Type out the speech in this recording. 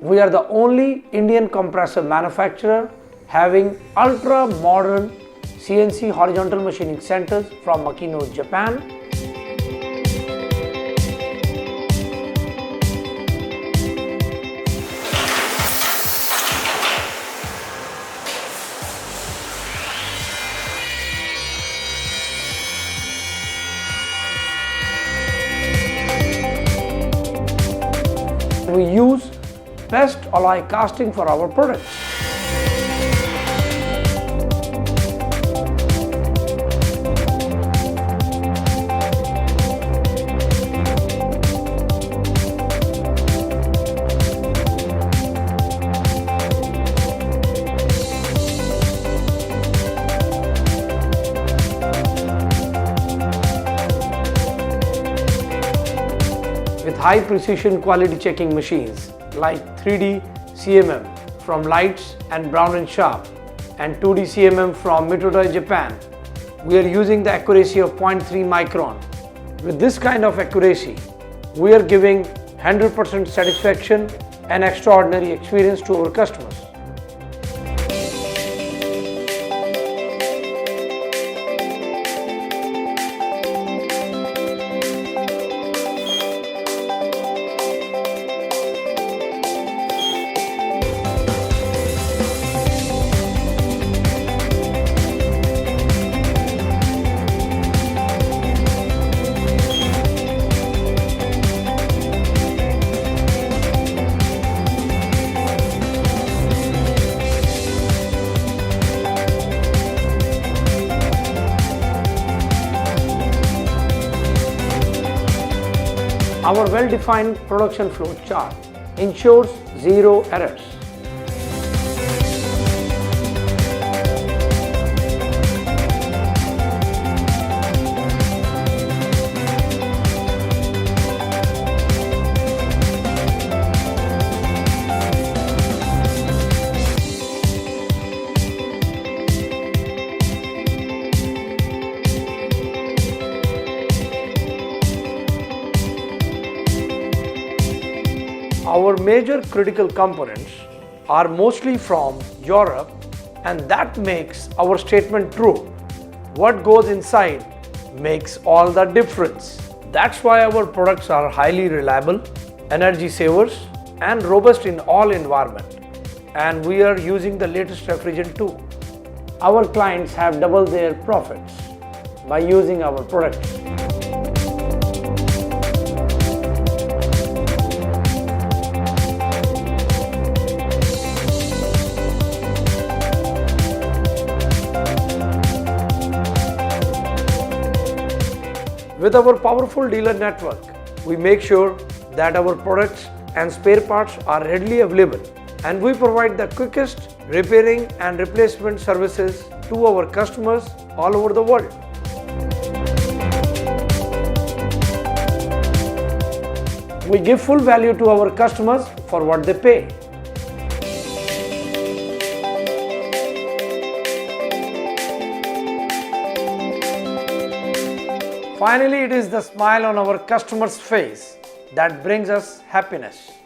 We are the only Indian compressor manufacturer having ultra-modern CNC horizontal machining centers from Makino, Japan. We use best alloy casting for our products. With high precision quality checking machines like 3D CMM from Lights and Brown & Sharp and 2D CMM from Mitotoy, Japan, we are using the accuracy of 0.3 micron. With this kind of accuracy, we are giving 100% satisfaction and extraordinary experience to our customers. Our well-defined production flow chart ensures zero errors. Our major critical components are mostly from Europe, and that makes our statement true. What goes inside makes all the difference. That's why our products are highly reliable, energy savers, and robust in all environments. And we are using the latest refrigerant too. Our clients have doubled their profits by using our products. With our powerful dealer network, we make sure that our products and spare parts are readily available, and we provide the quickest repairing and replacement services to our customers all over the world. We give full value to our customers for what they pay. Finally, it is the smile on our customer's face that brings us happiness.